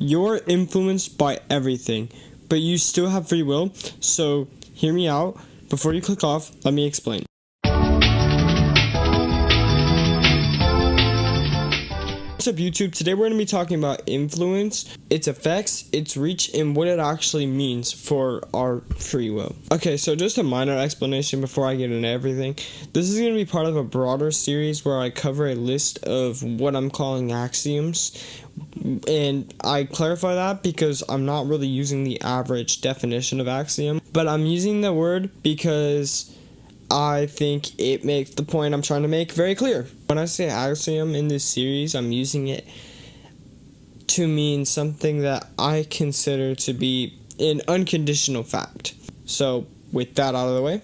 You're influenced by everything, but you still have free will, so hear me out. Before you click off, let me explain. What's up, YouTube? Today we're going to be talking about influence, its effects, its reach, and what it actually means for our free will. Okay, so just a minor explanation before I get into everything. This is going to be part of a broader series where I cover a list of what I'm calling axioms. And I clarify that because I'm not really using the average definition of axiom, but I'm using the word because I think it makes the point I'm trying to make very clear. When I say axiom in this series, I'm using it to mean something that I consider to be an unconditional fact. So, with that out of the way,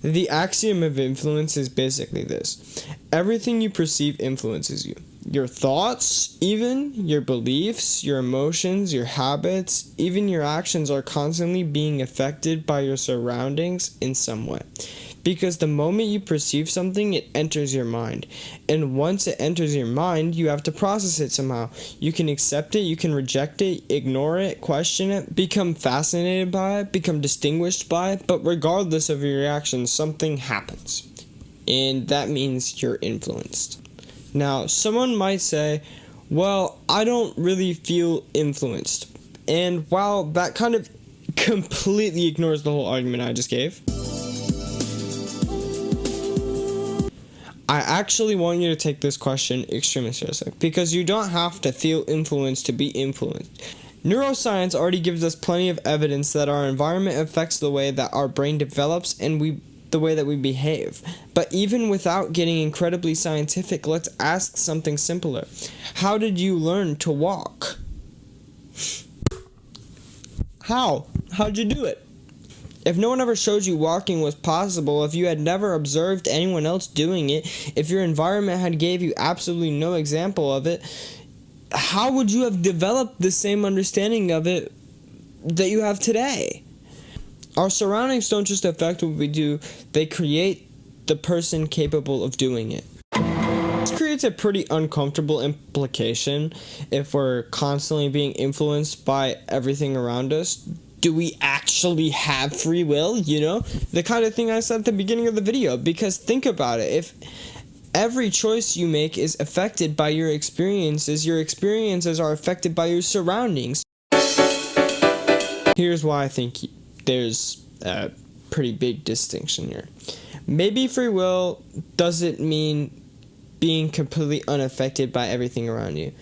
the axiom of influence is basically this. Everything you perceive influences you. Your thoughts, even your beliefs, your emotions, your habits, even your actions are constantly being affected by your surroundings in some way. Because the moment you perceive something, it enters your mind. And once it enters your mind, you have to process it somehow. You can accept it, you can reject it, ignore it, question it, become fascinated by it, become distinguished by it, but regardless of your reaction, something happens. And that means you're influenced. Now, someone might say, well, I don't really feel influenced. And while that kind of completely ignores the whole argument I just gave, I actually want you to take this question extremely seriously, because you don't have to feel influenced to be influenced. Neuroscience already gives us plenty of evidence that our environment affects the way that our brain develops and the way that we behave. But even without getting incredibly scientific, let's ask something simpler. How did you learn to walk? How'd you do it? If no one ever showed you walking was possible, if you had never observed anyone else doing it, if your environment had gave you absolutely no example of it, how would you have developed the same understanding of it that you have today? Our surroundings don't just affect what we do, they create the person capable of doing it. This creates a pretty uncomfortable implication if we're constantly being influenced by everything around us. Do we actually have free will? You know, the kind of thing I said at the beginning of the video, because think about it. If every choice you make is affected by your experiences are affected by your surroundings. Here's why I think there's a pretty big distinction here. Maybe free will doesn't mean being completely unaffected by everything around you.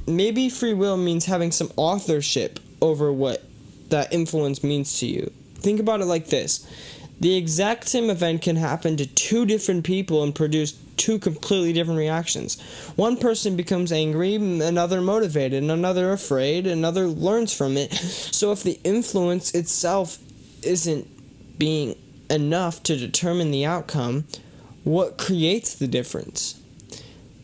Maybe free will means having some authorship over what that influence means to you. Think about it like this. The exact same event can happen to two different people and produce two completely different reactions. One person becomes angry, another motivated, another afraid, another learns from it. So if the influence itself isn't being enough to determine the outcome, what creates the difference?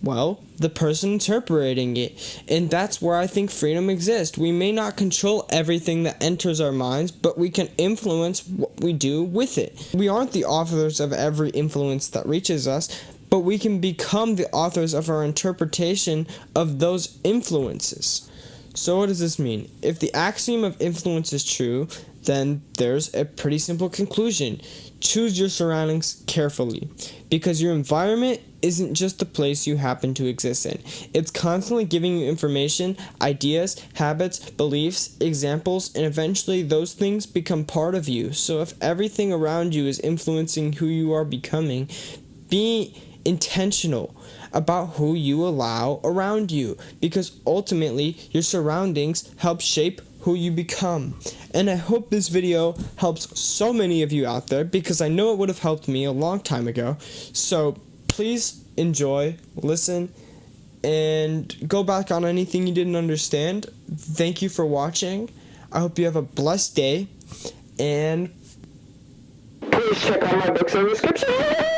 Well, the person interpreting it. And that's where I think freedom exists. We may not control everything that enters our minds, but we can influence what we do with it. We aren't the authors of every influence that reaches us, but we can become the authors of our interpretation of those influences. So what does this mean? If the axiom of influence is true, then there's a pretty simple conclusion. Choose your surroundings carefully, because your environment isn't just the place you happen to exist in. It's constantly giving you information, ideas, habits, beliefs, examples, and eventually those things become part of you. So if everything around you is influencing who you are becoming, be intentional about who you allow around you, because ultimately your surroundings help shape who you become. And I hope this video helps so many of you out there, because I know it would have helped me a long time ago. So please enjoy, listen, and go back on anything you didn't understand. Thank you for watching. I hope you have a blessed day, and please check out my books in the description.